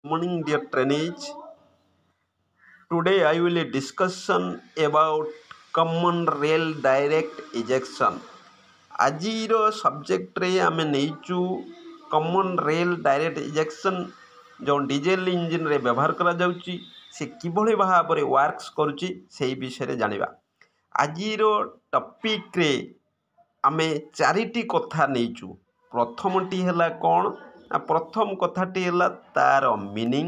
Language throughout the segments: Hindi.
Morning, dear trainees. Today I will discussion about common rail direct ejection. ଆଜିର ସବଜେକ୍ଟରେ ଆମେ ନେଇଛୁ କମନ୍ ରେଲ୍ ଡାଇରେକ୍ଟ ଇଜେକ୍ସନ୍ ଯେଉଁ ଡିଜେଲ ଇଞ୍ଜିନ୍ରେ ବ୍ୟବହାର କରାଯାଉଛି ସେ କିଭଳି ଭାବରେ ୱାର୍କସ୍ କରୁଛି ସେହି ବିଷୟରେ ଜାଣିବା। ଆଜିର ଟପିକ୍ରେ ଆମେ ଚାରିଟି କଥା ନେଇଛୁ। ପ୍ରଥମଟି ହେଲା କ'ଣ ନା ପ୍ରଥମ କଥାଟି ହେଲା ତା'ର ମିନିଂ,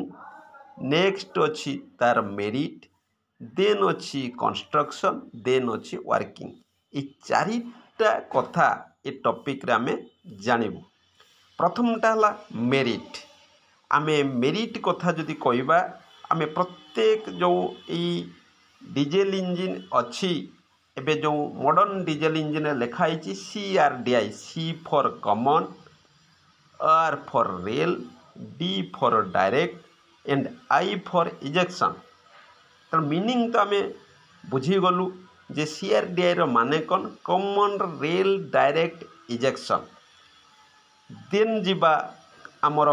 ନେକ୍ସଟ ଅଛି ତା'ର ମେରିଟ୍, ଦେନ୍ ଅଛି କନଷ୍ଟ୍ରକ୍ସନ୍, ଦେନ୍ ଅଛି ୱାର୍କିଂ। ଏ ଚାରିଟା କଥା ଏ ଟପିକ୍ରେ ଆମେ ଜାଣିବୁ। ପ୍ରଥମଟା ହେଲା ମେରିଟ୍। ଆମେ ମେରିଟ୍ କଥା ଯଦି କହିବା, ଆମେ ପ୍ରତ୍ୟେକ ଯେଉଁ ଏଇ ଡିଜେଲ ଇଞ୍ଜିନ୍ ଅଛି, ଏବେ ଯେଉଁ ମଡ଼ର୍ଣ୍ଣ ଡିଜେଲ ଇଞ୍ଜିନ୍ରେ ଲେଖା ହେଇଛି CRDI, C for common, R for rail, D for direct and I for injection. ତାର ମିନିଂ ତ ଆମେ ବୁଝିଗଲୁ ଯେ CRDIର ମାନେ କ'ଣ, common rail direct injection. Then ଯିବା ଆମର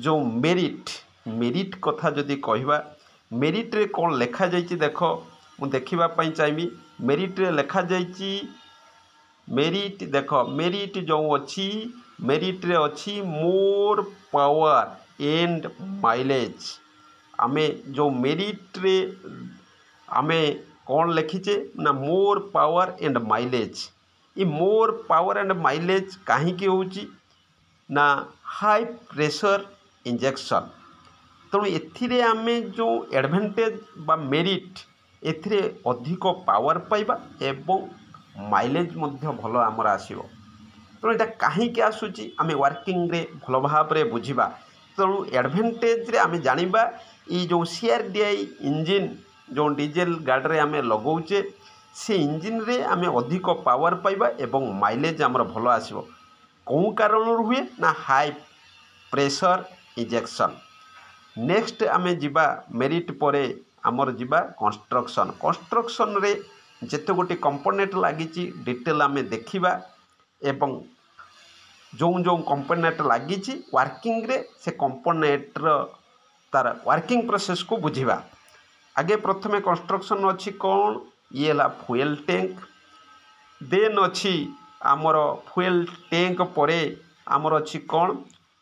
ଯେଉଁ ମେରିଟ୍ କଥା ଯଦି କହିବା, ମେରିଟ୍ରେ କ'ଣ ଲେଖାଯାଇଛି ଦେଖ, ମୁଁ ଦେଖିବା ପାଇଁ ଚାହିଁବି। ମେରିଟ୍ରେ ଲେଖାଯାଇଛି ମେରିଟ୍ ଯେଉଁ ଅଛି, ମେରିଟ୍ରେ ଅଛି ମୋର୍ ପାୱାର ଏଣ୍ଡ ମାଇଲେଜ୍। ଆମେ ଯେଉଁ ମେରିଟ୍ରେ ଆମେ କ'ଣ ଲେଖିଛେ ନା ମୋର୍ ପାୱାର ଏଣ୍ଡ ମାଇଲେଜ୍। ଏ ମୋର୍ ପାୱାର ଏଣ୍ଡ ମାଇଲେଜ୍ କାହିଁକି ହେଉଛି ନା ହାଇ ପ୍ରେସର ଇଞ୍ଜେକ୍ସନ୍। ତେଣୁ ଏଥିରେ ଆମେ ଯେଉଁ ଆଡ଼ଭାଣ୍ଟେଜ୍ ବା ମେରିଟ୍, ଏଥିରେ ଅଧିକ ପାୱାର ପାଇବା ଏବଂ ମାଇଲେଜ୍ ମଧ୍ୟ ଭଲ ଆମର ଆସିବ। ତେଣୁ ଏଇଟା କାହିଁକି ଆସୁଛି ଆମେ ୱାର୍କିଂରେ ଭଲ ଭାବରେ ବୁଝିବା। ତେଣୁ ଆଡ଼ଭାଣ୍ଟେଜ୍ରେ ଆମେ ଜାଣିବା ଏଇ ଯେଉଁ CRDI ଇଞ୍ଜିନ୍ ଯେଉଁ ଡିଜେଲ ଗାଡ଼ିରେ ଆମେ ଲଗାଉଛେ, ସେ ଇଞ୍ଜିନ୍ରେ ଆମେ ଅଧିକ ପାୱାର ପାଇବା ଏବଂ ମାଇଲେଜ୍ ଆମର ଭଲ ଆସିବ। କେଉଁ କାରଣରୁ ହୁଏ ନା ହାଇ ପ୍ରେସର ଇଞ୍ଜେକ୍ସନ୍। ନେକ୍ସଟ ଆମେ ଯିବା ମେରିଟ୍ ପରେ ଆମର ଯିବା କନଷ୍ଟ୍ରକ୍ସନ୍। କନଷ୍ଟ୍ରକ୍ସନ୍ରେ ଯେତେ ଗୋଟି କମ୍ପୋନେଣ୍ଟ ଲାଗିଛି ଡିଟେଲ୍ ଆମେ ଦେଖିବା ଏବଂ ଯେଉଁ କମ୍ପୋନେଣ୍ଟ ଲାଗିଛି ୱାର୍କିଂରେ ସେ କମ୍ପୋନେଣ୍ଟର ତା'ର ୱାର୍କିଂ ପ୍ରୋସେସ୍କୁ ବୁଝିବା। ଆଗେ ପ୍ରଥମେ କନଷ୍ଟ୍ରକ୍ସନ୍ ଅଛି କ'ଣ, ଇଏ ହେଲା ଫୁଏଲ୍ ଟ୍ୟାଙ୍କ। ଦେନ୍ ଅଛି ଆମର ଫୁଏଲ୍ ଟ୍ୟାଙ୍କ ପରେ ଆମର ଅଛି କ'ଣ,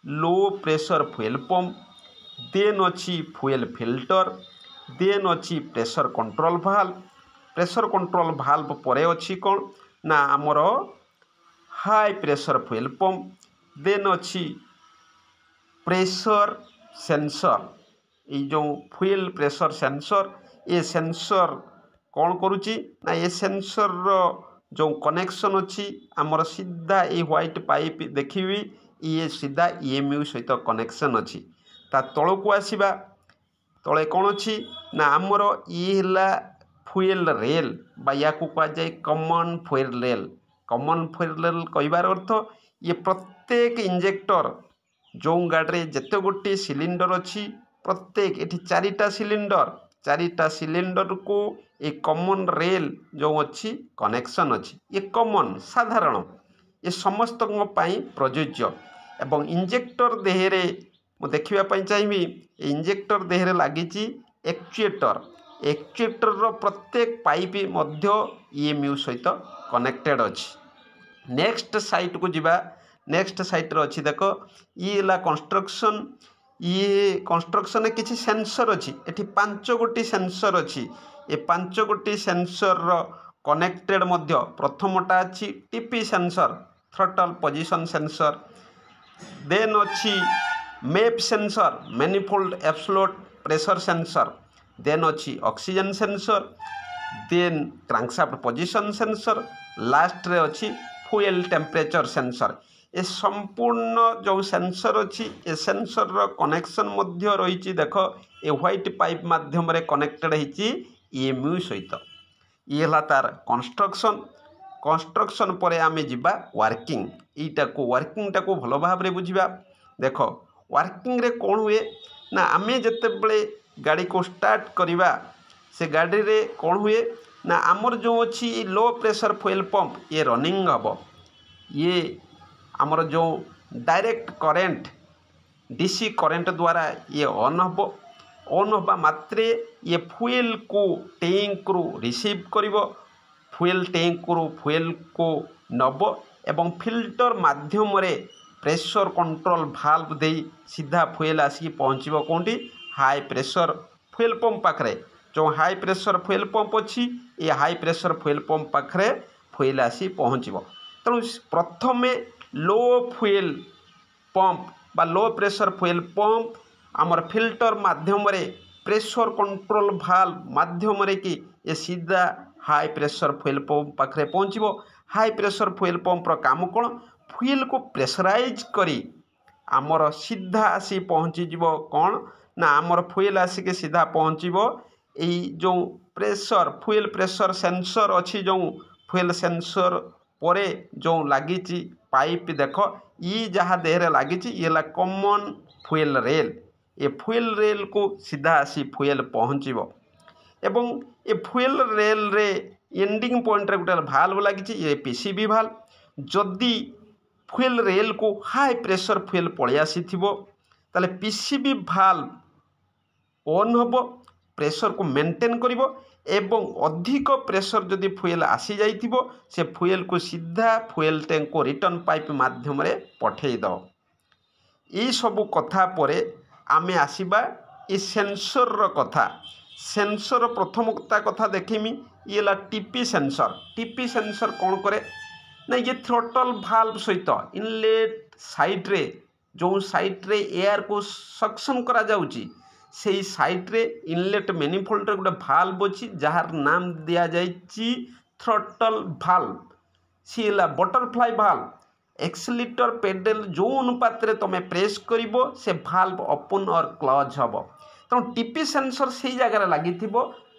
ଲୋ ପ୍ରେସର ଫୁଏଲ୍ ପମ୍ପ। ଦେନ୍ ଅଛି ଫୁଏଲ୍ ଫିଲ୍ଟର। ଦେନ୍ ଅଛି pressure control valve. Pressure control valve ପରେ ଅଛି କ'ଣ ନା ଆମର ହାଇ ପ୍ରେସର ଫୁଏଲ୍ ପମ୍ପ। ଦେନ୍ ଅଛି ପ୍ରେସର ସେନ୍ସର। ଏଇ ଯେଉଁ ଫୁଏଲ୍ ପ୍ରେସର ସେନ୍ସର, ଏ ସେନ୍ସର କ'ଣ କରୁଛି ନା ଏ ସେନ୍ସରର ଯେଉଁ କନେକ୍ସନ୍ ଅଛି ଆମର ସିଧା ଏଇ ହ୍ୱାଇଟ୍ ପାଇପ୍ ଦେଖିବି, ଇଏ ସିଧା EMU ସହିତ କନେକ୍ସନ୍ ଅଛି। ତା ତଳକୁ ଆସିବା, ତଳେ କ'ଣ ଅଛି ନା ଆମର ଇଏ ହେଲା ଫୁଏଲ୍ ରେଲ୍ ବା ୟାକୁ କୁହାଯାଏ common fuel rail. Common fuel rail କହିବାର ଅର୍ଥ ଇଏ ପ୍ରତ୍ୟେକ ଇଞ୍ଜେକ୍ଟର ଯେଉଁ ଗାଡ଼ିରେ ଯେତେ ଗୋଟିଏ ସିଲିଣ୍ଡର ଅଛି, ପ୍ରତ୍ୟେକ ଏଠି ଚାରିଟା ସିଲିଣ୍ଡରକୁ ଏ କମନ୍ ରେଲ୍ ଯେଉଁ ଅଛି କନେକ୍ସନ୍ ଅଛି। ଏ କମନ୍ ସାଧାରଣ, ଏ ସମସ୍ତଙ୍କ ପାଇଁ ପ୍ରଯୁଜ୍ୟ। ଏବଂ ଇଞ୍ଜେକ୍ଟର ଦେହରେ ମୁଁ ଦେଖିବା ପାଇଁ ଚାହିଁବି, ଏ ଇଞ୍ଜେକ୍ଟର ଦେହରେ ଲାଗିଛି ଏକ୍ଚୁଏଟର। ଏକ୍ଚୁଏଟରର ପ୍ରତ୍ୟେକ ପାଇପ୍ ମଧ୍ୟ EMU ସହିତ କନେକ୍ଟେଡ଼ ଅଛି। ନେକ୍ସଟ ସାଇଟ୍କୁ ଯିବା। ନେକ୍ସଟ ସାଇଟ୍ରେ ଅଛି ଦେଖ, ଇଏ ହେଲା କନଷ୍ଟ୍ରକ୍ସନ୍। ଇଏ କନଷ୍ଟ୍ରକ୍ସନ୍ରେ କିଛି ସେନ୍ସର ଅଛି। ଏଠି 5 ଗୋଟି ସେନ୍ସର ଅଛି। ଏ 5 ଗୋଟି ସେନ୍ସରର କନେକ୍ଟେଡ଼ ମଧ୍ୟ, ପ୍ରଥମଟା ଅଛି TP sensor, throttle position sensor. Then ଅଛି MEP sensor, manifold absolute pressure sensor. Then ଅଛି oxygen sensor. Then crankshaft position sensor. ଲାଷ୍ଟରେ ଅଛି ଫୁଏଲ୍ ଟେମ୍ପରେଚର ସେନ୍ସର। ଏ ସମ୍ପୂର୍ଣ୍ଣ ଯେଉଁ ସେନ୍ସର ଅଛି, ଏ ସେନ୍ସରର କନେକ୍ସନ୍ ମଧ୍ୟ ରହିଛି ଦେଖ, ଏ ହ୍ୱାଇଟ୍ ପାଇପ୍ ମାଧ୍ୟମରେ କନେକ୍ଟେଡ଼ ହେଇଛି EMU ସହିତ। ଇଏ ହେଲା ତା'ର କନଷ୍ଟ୍ରକ୍ସନ୍। କନଷ୍ଟ୍ରକ୍ସନ୍ ପରେ ଆମେ ଯିବା ୱାର୍କିଂ। ୱାର୍କିଂଟାକୁ ଭଲ ଭାବରେ ବୁଝିବା। ଦେଖ ୱାର୍କିଂରେ କ'ଣ ହୁଏ ନା ଆମେ ଯେତେବେଳେ ଗାଡ଼ିକୁ ଷ୍ଟାର୍ଟ କରିବା, ସେ ଗାଡ଼ିରେ କ'ଣ ହୁଏ ନା ଆମର ଯେଉଁ ଅଛି ଲୋ ପ୍ରେସର ଫୁଏଲ୍ ପମ୍ପ, ଇଏ ରନିଂ ହେବ। ଇଏ ଆମର ଯେଉଁ ଡାଇରେକ୍ଟ କରେଣ୍ଟ डीसी करेंट द्वारा ये ऑन हम ऑन हवा मात्रे ये फुएल को टैंक रु रिसीव करिवो फुएल टैंक रु फुएल को नब एवं फिल्टर माध्यम रे प्रेशर कंट्रोल भाल्व दे सीधा फुएल आसिक पहुँचो कौटी हाई प्रेशर फुएल पंप पाखे जो हाई प्रेशर फुएल पंप अच्छी ये हाई प्रेशर फुएल पंप पाखे फुएल आसी पहुँचो तेणु प्रथमे लो फुएल पंप बा लो प्रेशर फुएल पंप आमर फिल्टर माध्यम रे प्रेशर कंट्रोल भाल्व माध्यम रे कि ये सीधा हाई प्रेशर फुएल पंप पाखे पहुँचो हाई प्रेशर फुएल पंप काम कौन फुएल को प्रेशराइज करी आमर सीधा आसी पहुँची कौन ना आमर फुएल आसिक सीधा पहुँचो यही जो प्रेशर फुएल प्रेशर सेंसर अच्छी जो फुएल सेंसर परे जो लगी पाइप देख ये जहाँ देहरे लगी ये कॉमन फुएल रेल ये फुएल रेल को सीधा आसी फुएल पहुँचो एवं ये फुएल रेल रे एंडिंग पॉइंट रे गोटे भाल्व लगी ये पीसीबी भाल्व जदि फुएल रेल को हाई प्रेशर फुएल पलि आसी ताले पीसीबी भाल्व ऑन हम प्रेशर को मेंटेन करिवो एवं अधिक प्रेशर जदि फुएल आसी जाइथिबो से फुएल को सीधा फुएल टैंक को रिटर्न पाइप माध्यम रे पठेई दो ये सब कथा परे आमे आसीबा ये सेंसर रो कथा सेंसर प्रथमता कथा देखिमी ये ला टीपी सेंसर कौन करे ना ये थ्रोटल भाल्व सहित इनलेट साइड रे जो साइड रे एयर को सक्शन करा जाउची से साइड रे इनलेट मैनिफोल्ड रे गोटे भाल्व अच्छी जार नाम दिया जाइची थ्रोटल भाल्व सी ला बटरफ्लाई भाल्व एक्सीलेटर पेडल जो अनुपात रे तमे प्रेस करिवो से भाल्व ओपन और क्लोज हबो तो टीपी सेंसर से जगह लगी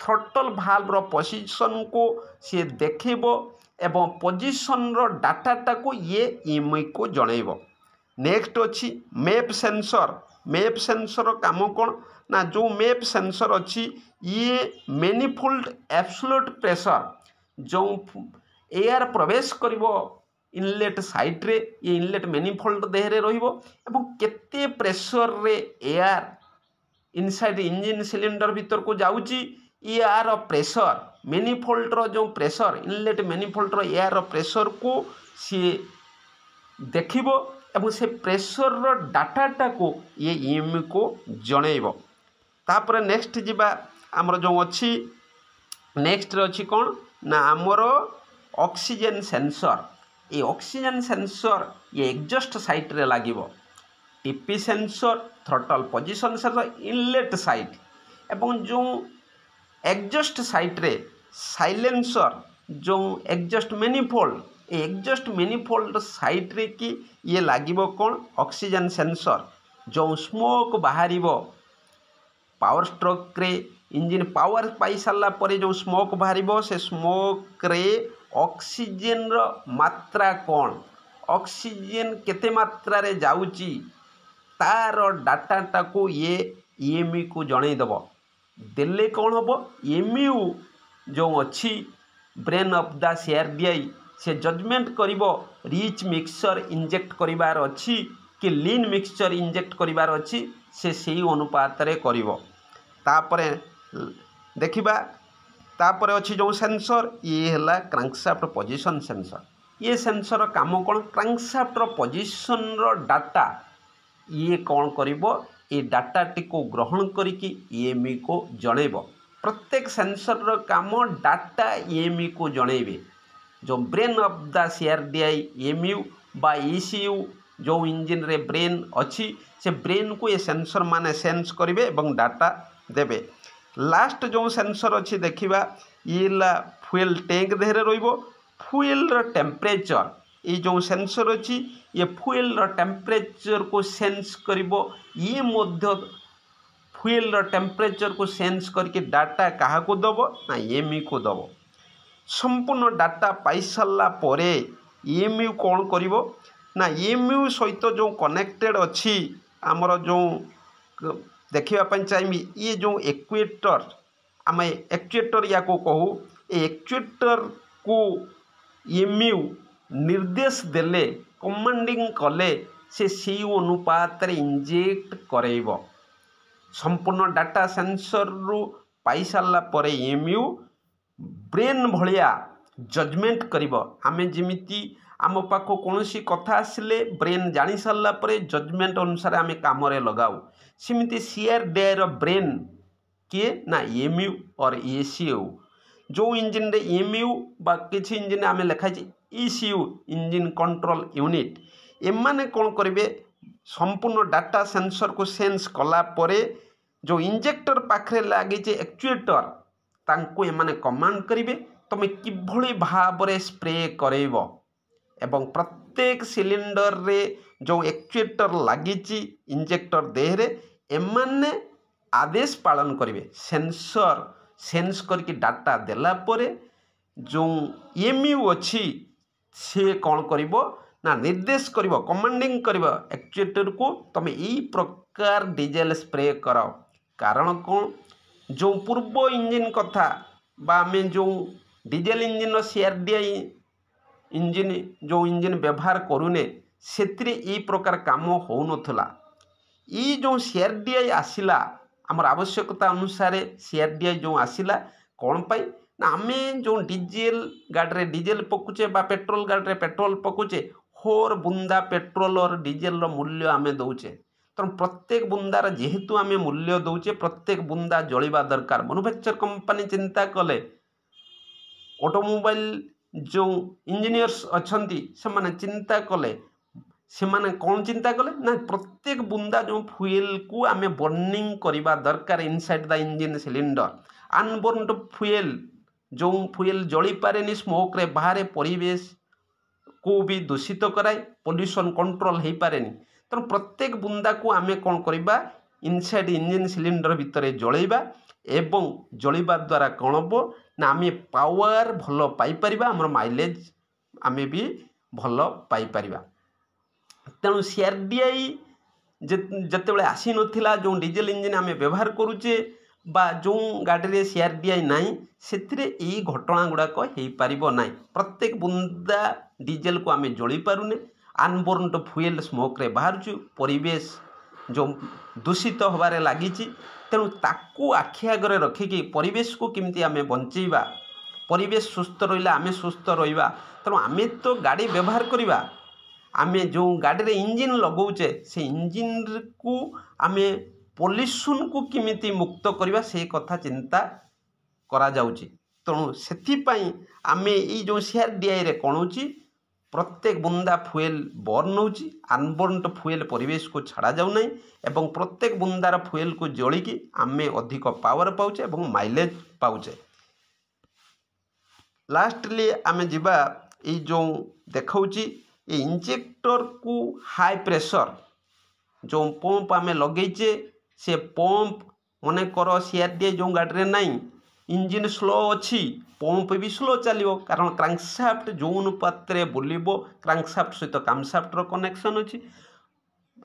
थ्रोटल भाल्व रो पोजीशन को सी देखिबो एवं पोजीशन रो डाटाटा को ये ईएमआई को जणैबो नेक्स्ट अच्छी मैप सेंसर काम कौन ना जो मैप सेंसर अच्छी ये मैनिफोल्ड एब्सोल्यूट प्रेशर जो एयर प्रवेश करिवो इनलेट साइड रे ये इनलेट मैनिफोल्ड देहरे रहिबो एवं केते प्रेशर रे एयर इनसाइड इंजिन सिलिंडर भीतर को जाउची एयर प्रेशर मैनिफोल्ड रो जो प्रेशर इनलेट मैनिफोल्ड रो एयर प्रेशर को सी देखिबो एवं से प्रेशर रो डाटाटा को ये ईएमआई को जणैबो तापर नेक्स्ट जीवा आमर जो अच्छी नेक्स्ट अच्छी कौन ना आमर ऑक्सीजन सेंसर ये ऑक्सीजन सेंसर ये एग्जॉस्ट साइट रे लागिबो TP sensor throttle position sensor inlet side एवं जो एग्जॉस्ट साइट रे साइलेंसर जो एग्जॉस्ट मैनिफोल्ड साइट रे कि ये लागिबो कौन ऑक्सीजन सेंसर जो स्मोक बाहरिबो पावर स्ट्रोक रे इंजिन पावर पाई सारा पर जो स्मोक बाहरिबो से स्मोक रे ऑक्सीजन रो मात्रा कौन ऑक्सीजन केते मात्रा रे जाउची तार डाटाटा को ये ईएमआई को जणै दबो देले कौन हम एमयू जो अच्छी ब्रेन ऑफ द सीआरडीआई से जजमेंट करिवो रिच मिक्सचर इंजेक्ट करिवार अच्छी कि लीन मिक्सचर इंजेक्ट करिवार अच्छी से सही अनुपात रे करिवो तापरे देखिबा तापरे अच्छी जो सेंसर ये हला क्रैंकशाफ्ट पोजीशन सेंसर ये सेंसर काम कौन क्रैंकशाफ्ट पोजीशन रो डाटा ये कौन करिवो ये डाटाटी को ग्रहण करिकी ईएमआई को जणैबो प्रत्येक सेंसर रो काम डाटा ईएमआई को जणैबे जो brain of the CRDi EMU बा ईसीयू जो इंजिन रे ब्रेन अच्छी से ब्रेन को ये सेंसर माने सेंस करिवे एवं डाटा देबे लास्ट जो सेंसर अच्छी देखिबा ये ला फुएल टैंक देहरे रहिबो फुएल रो टेम्परेचर ये जो सेंसर अच्छी ये फुएल रो टेम्परेचर को सेंस करिवो ये मध्य फुएल रो टेम्परेचर को सेंस करके डाटा कहा को दबो ना ईएमआई को दबो संपूर्ण डाटा पाई सारा परे ईएमआई कौन करिवो ना ईएमआई सहित जो कनेक्टेड अच्छी आमर जो देखा चाहिए ये जो एक्चुएटर आम एक्चुएटर या को कहू एक्चुएटर को ईएमआई निर्देश देले कमांडिंग कले से अनुपात इंजेक्ट करेब संपूर्ण डाटा सेंसर रु पाई सारा पर एमयू ब्रेन भलिया जजमेंट करिब आमे जिमिति आम पाख कौन कथा आसिले ब्रेन जानी सारा पर जजमेंट अनुसार आम कम लगाऊ सेमती सीआरडीआई रो ब्रेन किए ना एमयू और एसीयू जो इंजिन रे एमयू बा किछि इंजिन आम लिखाई ईसीयू इंजिन कंट्रोल यूनिट एमाने कौन करेंगे संपूर्ण डाटा सेंसर को सेंस कला परे जो इंजेक्टर पाखरे लगी एक्चुएटर तांको एमाने कमांड करेंगे तुम किभली भाव स्प्रे करेब एवं प्रत्येक सिलिंडर रे जो एक्चुएटर लगी इंजेक्टर देहरे एमाने आदेश पालन करेंगे सेंसर सेंस करके डाटा देला परे जो एमयू अच्छी सी कौन करिबो ना निर्देश करिबो कमांडिंग करिबो एक्चुएटर को तुम यही प्रकार डीजेल स्प्रे कर कारण कौन जो पूर्व इंजिन कथा बा आम जो डीजेल इंजिन सीआरडीआई इंजिन जो इंजिन व्यवहार करूने से प्रकार काम हो नथला ई जो सीआरडीआई आसिला आमर आवश्यकता अनुसार सीआरडीआई जो आसिला कौन पाई ना आम जो डीजेल गाड़ी डीजेल पकुचे बा पेट्रोल गाड़ी पेट्रोल पकुचे होर बुंदा पेट्रोल और डीजेल मूल्य आम दौचे तेणु प्रत्येक बुंदार जेहेतु आम मूल्य दौचे प्रत्येक बुंदा जलिबा दरकार मैन्युफैक्चर कंपनी चिंता कले ऑटोमोबाइल जो इंजीनियर्स अच्छी से चिंता कले से माने कौन चिंता कले ना प्रत्येक बुंदा जो फ्यूल को आम बर्निंग करवा दरकार inside the engine cylinder unburned fuel जो फ्यूल जली पारे स्मोक रे बाहर परिवेश को भी दूषित कराए पोल्यूशन कंट्रोल हो पारे तेणु प्रत्येक बुंदा को आम कौन करवा इनसाइड इंजिन सिलिंडर भितर जलैबा एवं जलिबा द्वारा कौन हम ना आम पावर भल पाइपर आम माइलेज आम भी भल पाइपर तेणु सीआरडीआई जिते आसी नथिला जो डीजेल इंजिन आम व्यवहार करुचे बा जो गाड़ी रे सीआरडीआई नाई से घटना गुड़ाक हो पार ना प्रत्येक बुंदा डीजेल को आम जली पारुने अनबर्नड फ्यूल स्मोक रे बाहर परिवेश जो दूषित होबारे लगी तेणु ताकू आखि आगे रखिकी परिवेश को किमती आम बंचेबा परिवेश सुस्थ रहा आम सुस्थ रहा तेणु आम तो गाड़ी व्यवहार करवा आम जो गाड़ी रे इंजिन लगौचे से इंजिन को आम पोल्यूशन को किमिति मुक्त करवा से कथा चिंता करा जाउची तेणु सेथिपाई आम ये जो सीआरडीआई रे कौन होची प्रत्येक बुंदा फ्यूल बर्न होची अनबर्नड फ्यूल परिवेश को छाड़ा जाऊ नहीं एवं प्रत्येक बुंदार फ्यूल को जलिकी आम अधिक पावर पाउचे एवं माइलेज पाउचे लास्टली आम जीवा ये जो देखाउची ये इंजेक्टर को हाई प्रेशर जो पंप आम लगेचे से पंप मन कर सीआरडीआई जो गाड़ी में नाई इंजिन स्लो अच्छी पंप भी स्लो चलो कारण क्रांकशाफ्ट जो अनुपात बुलब क्रांकशाफ्ट सहित कामशाफ्टर कनेक्शन अच्छी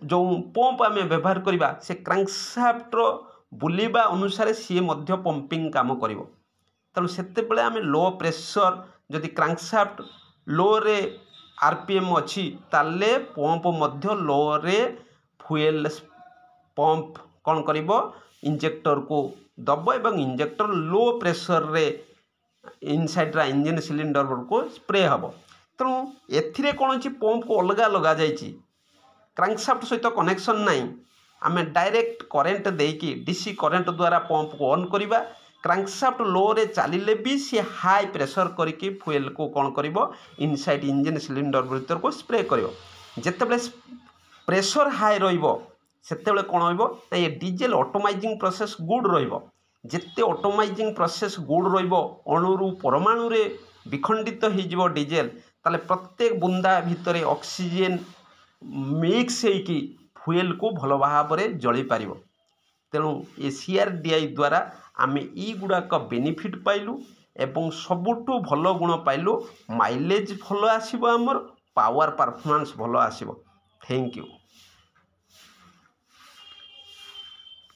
जो पंप आम व्यवहार करवा से क्रांकशाफ्ट बुलवा अनुसार सी पंपिंग काम कर तेणु से आम लो प्रेशर जदि क्रांकशाफ्ट लो रे आरपीएम अच्छी ताले पंप मध्य लो रे फ्यूल पंप कौन करिबो इंजेक्टर को दब एवं इंजेक्टर लो प्रेशर रे इनसाइड रा इंजिन सिलिंडर को स्प्रे हम तेणु एथिरे कौन अच्छी पंप को अलग लगा जाइए क्रांकशाफ्ट सहित कनेक्शन नाई आम डायरेक्ट करेन्ट देकी डीसी करेन्ट द्वारा पंप को ऑन करवा क्रांकशाफ्ट लो रे चलिले भी सी हाई प्रेशर करके फ्यूल को कौन करिबो इनसाइड इंजिन सिलिंडर भीतर को स्प्रे करिवो जेतेबेले प्रेशर हाई रहिबो सेतेबेले कौन होइबो ना ये डीजेल ऑटोमाइजिंग प्रोसेस गुड रहिबो जेते ऑटोमाइजिंग प्रोसेस गुड रहिबो अणुरु परमाणु रे विखंडित हो डीजेल ताले प्रत्येक बुंदा भितर ऑक्सीजन मिक्स होइकी फ्यूल को भल भाव में जली पारिबो तेणु ये सीआरडीआई द्वारा आम ई गुड़ाक बेनिफिट पाइलु एवं सबुठु भल गुण पाइलु माइलेज भल आसिबो आमर पावर परफॉर्मेंस भल आसिबो थैंक यू।